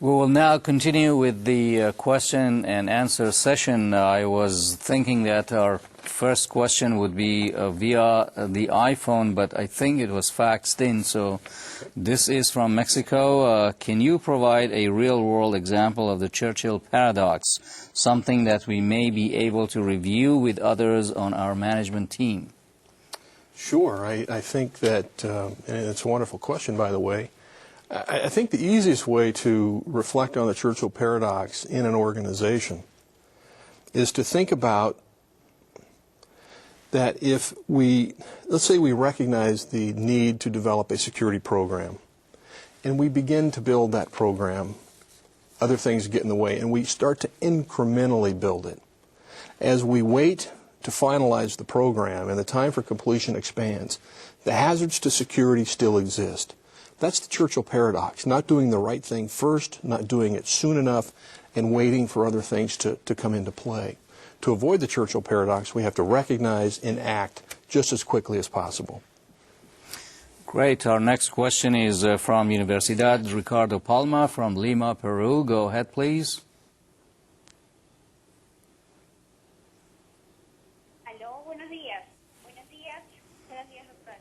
We will now continue with the question and answer session. I was thinking that our first question would be via the iPhone, but I think it was faxed in. So this is from Mexico. Can you provide a real-world example of the Churchill paradox, something that we may be able to review with others on our management team? Sure. I think that, and it's a wonderful question, by the way, I think the easiest way to reflect on the Churchill paradox in an organization is to think about that if let's say we recognize the need to develop a security program, and we begin to build that program, other things get in the way, and we start to incrementally build it. As we wait to finalize the program and the time for completion expands, the hazards to security still exist. That's the Churchill paradox, not doing the right thing first, not doing it soon enough, and waiting for other things to come into play. To avoid the Churchill paradox, we have to recognize and act just as quickly as possible. Great. Our next question is from Universidad Ricardo Palma from Lima, Peru. Go ahead, please. Aló, buenos días. Buenos días. Buenos días, doctor.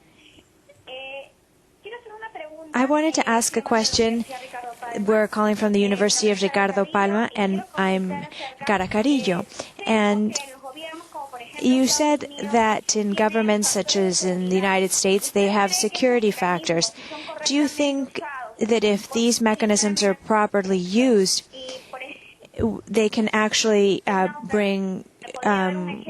I wanted to ask a question. We're calling from the University of Ricardo Palma, and I'm Cara Carillo. And you said that in governments such as in the United States, they have security factors. Do you think that if these mechanisms are properly used, they can actually bring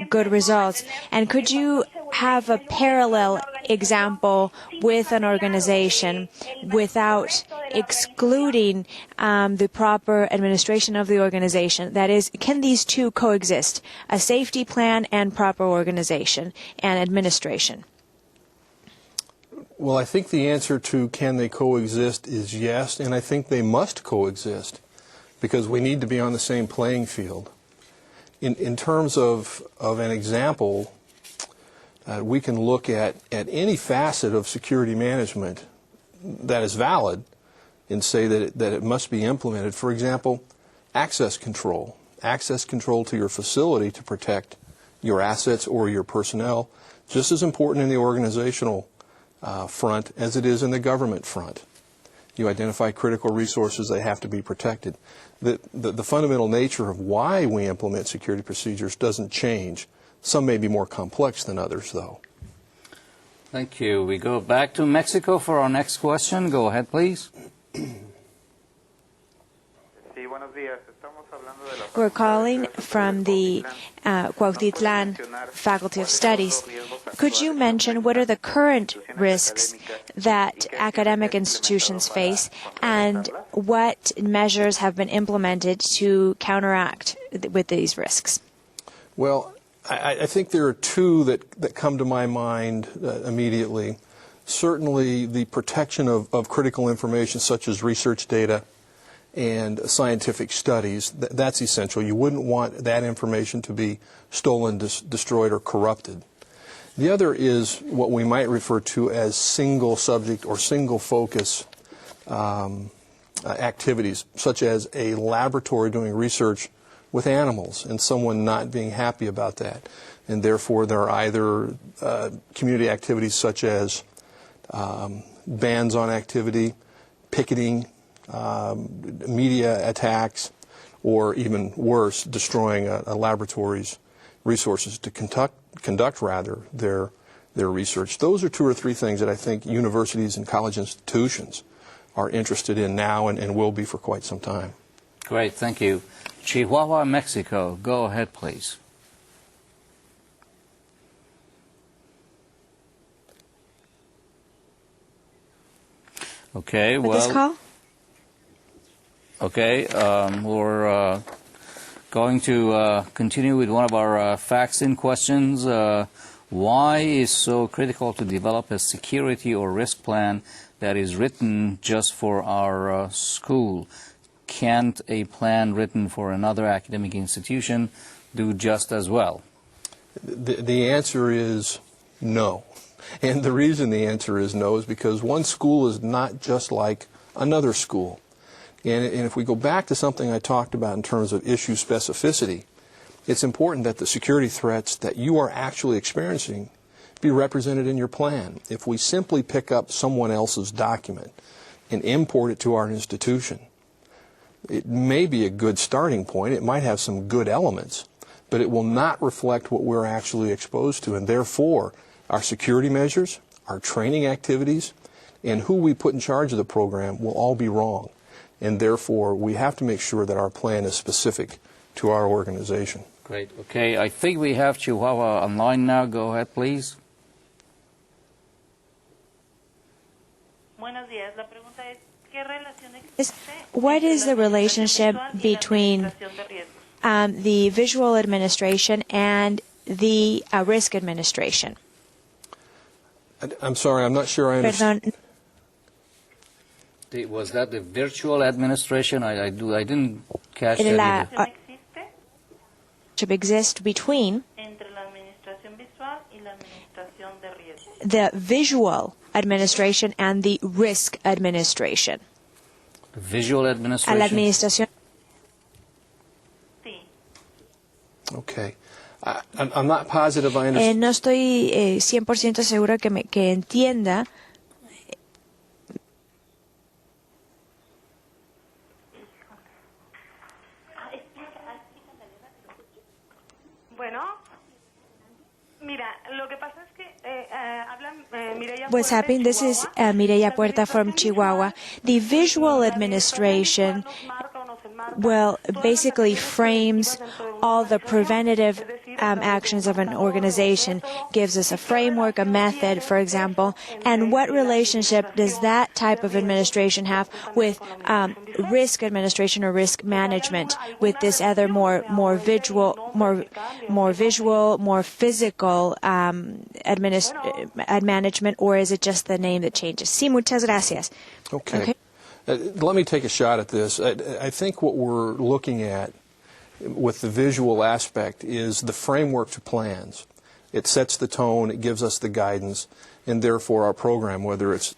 good results? And could you have a parallel example with an organization without excluding the proper administration of the organization? That is, can these two coexist, a safety plan and proper organization and administration? Well, I think the answer to can they coexist is yes, and I think they must coexist because we need to be on the same playing field. In terms of an example, we can look at any facet of security management that is valid and say that it must be implemented. For example, access control to your facility to protect your assets or your personnel, just as important in the organizational front as it is in the government front. You identify critical resources, they have to be protected. The fundamental nature of why we implement security procedures doesn't change. Some may be more complex than others, though. Thank you. We go back to Mexico for our next question. Go ahead, please. We're calling from the Cuautitlan Faculty of Studies. Could you mention what are the current risks that academic institutions face and what measures have been implemented to counteract with these risks? Well, I think there are two that come to my mind immediately. Certainly the protection of critical information such as research data and scientific studies, that's essential. You wouldn't want that information to be stolen, destroyed, or corrupted. The other is what we might refer to as single subject or single focus activities, such as a laboratory doing research with animals and someone not being happy about that. And therefore there are either community activities such as bans on activity, picketing, media attacks, or even worse, destroying a laboratory's resources to conduct their research. Those are two or three things that I think universities and college institutions are interested in now and will be for quite some time. Great, thank you. Chihuahua, Mexico. Go ahead, please. Okay, well... This call? Okay, we're going to continue with one of our faxed-in questions. Why is so critical to develop a security or risk plan that is written just for our school? Can't a plan written for another academic institution do just as well? The answer is no. And the reason the answer is no is because one school is not just like another school. And if we go back to something I talked about in terms of issue specificity, it's important that the security threats that you are actually experiencing be represented in your plan. If we simply pick up someone else's document and import it to our institution, it may be a good starting point. It might have some good elements, but it will not reflect what we're actually exposed to. And therefore, our security measures, our training activities, and who we put in charge of the program will all be wrong. And therefore, we have to make sure that our plan is specific to our organization. Great. Okay, I think we have Chihuahua online now. Go ahead, please. Buenos días. La pregunta es, ¿qué relación existe What is the relationship between the visual administration and the risk administration? I'm sorry, I'm not sure I understand. Perdón, Was that the virtual administration? I didn't catch that la either. relationship exists between entre la administración visual y la administración de riesgo? the visual administration and the risk administration. Visual A la administration? administración. Sí. Okay. I'm not positive I understand. No estoy 100% seguro que entienda. Bueno, mira, lo que pasa es que hablan Mireya What's Puerta de happening? This is Chihuahua. Mireya La Puerta from administración Chihuahua. visual The visual la administration, nos marca o nos enmarca well, todas las basically acciones frames preventivas dentro de una all the organización, preventative es decir, actions of an establece organization, procesos, gives us a y qué framework, a relación method, tiene for example, entre and what la relationship does that type of administración administration have with con la administración visual? risk administration or risk management, with this other more visual, more physical management, or is it just the name that changes? Sí, muchas gracias. Okay. Let me take a shot at this. I think what we're looking at with the visual aspect is the framework to plans. It sets the tone, it gives us the guidance, and therefore our program, whether it's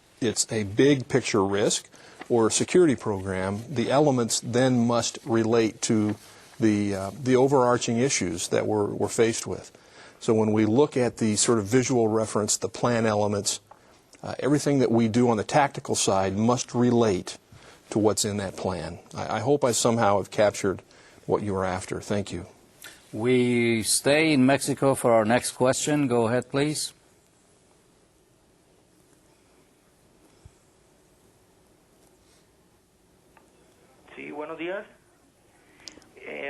a big picture risk or a security program, the elements then must relate to the overarching issues that we're faced with. So when we look at the sort of visual reference, the plan elements, everything that we do on the tactical side must relate to what's in that plan. I hope I somehow have captured what you were after. Thank you. We stay in Mexico for our next question. Go ahead, please. Sí, buenos días.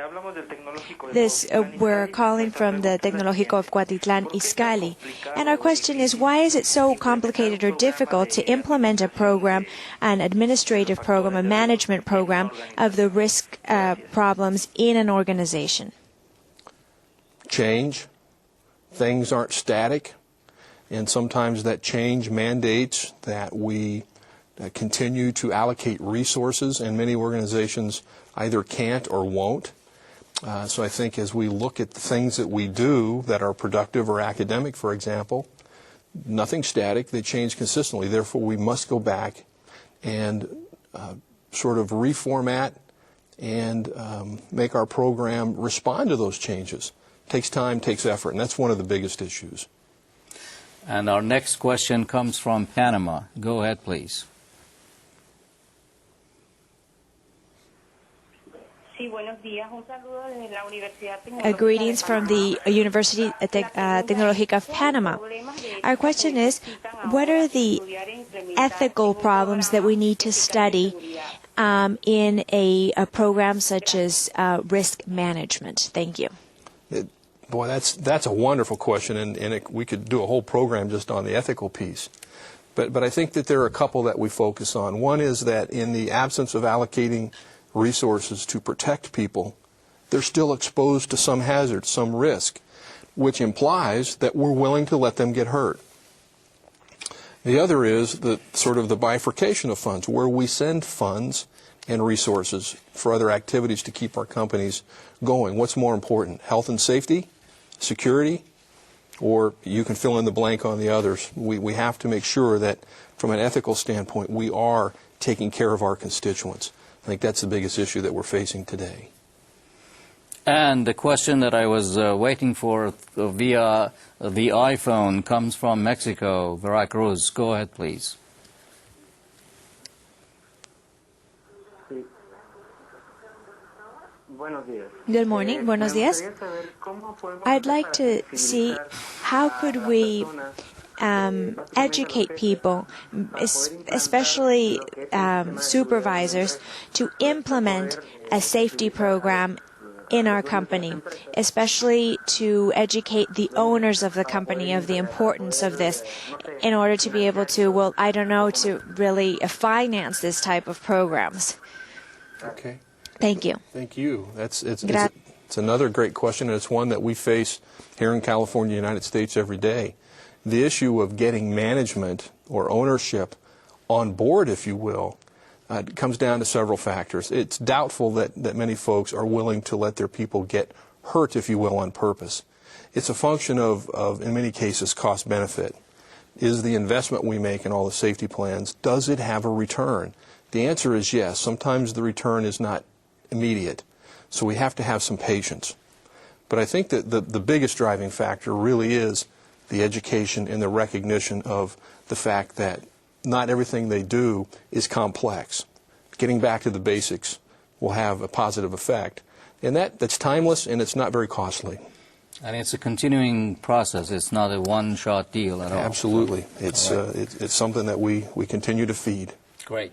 Hablamos del tecnológico de We're calling from the Tecnológico of Cuautitlán Izcalli. And our question is, why is it so complicated or difficult to implement a program, an administrative program, a management program of the risk problems in an organization? Change. Things aren't static. And sometimes that change mandates that we continue to allocate resources, and many organizations either can't or won't. So I think as we look at the things that we do that are productive or academic, for example, nothing's static. They change consistently. Therefore, we must go back and sort of reformat and make our program respond to those changes. Takes time, takes effort, and that's one of the biggest issues. And our next question comes from Panama. Go ahead, please. Greetings from the University Tecnológica of Panama. Our question is, what are the ethical problems that we need to study in a program such as risk management? Thank you. Boy, that's a wonderful question, and we could do a whole program just on the ethical piece. But I think that there are a couple that we focus on. One is that in the absence of allocating resources to protect people, they're still exposed to some hazard, some risk, which implies that we're willing to let them get hurt. The other is the sort of the bifurcation of funds, where we send funds and resources for other activities to keep our companies going. What's more important, health and safety, security, or you can fill in the blank on the others? We have to make sure that from an ethical standpoint we are taking care of our constituents. I think that's the biggest issue that we're facing today. And the question that I was waiting for via the iPhone comes from Mexico, Veracruz. Go ahead, please. Good morning. Buenos días. I'd like to see how could we educate people, especially supervisors, to implement a safety program in our company, especially to educate the owners of the company of the importance of this in order to be able to, well, I don't know, to really finance this type of programs. Okay. Thank you. Thank you. It's another great question, and it's one that we face here in California, United States, every day. The issue of getting management or ownership on board, if you will, comes down to several factors. It's doubtful that many folks are willing to let their people get hurt, if you will, on purpose. It's a function of in many cases, cost-benefit. Is the investment we make in all the safety plans, does it have a return? The answer is yes. Sometimes the return is not immediate, so we have to have some patience. But I think that the biggest driving factor really is the education and the recognition of the fact that not everything they do is complex. Getting back to the basics will have a positive effect. And that's timeless, and it's not very costly. And it's a continuing process. It's not a one-shot deal at all. Absolutely. It's something that we continue to feed. Great.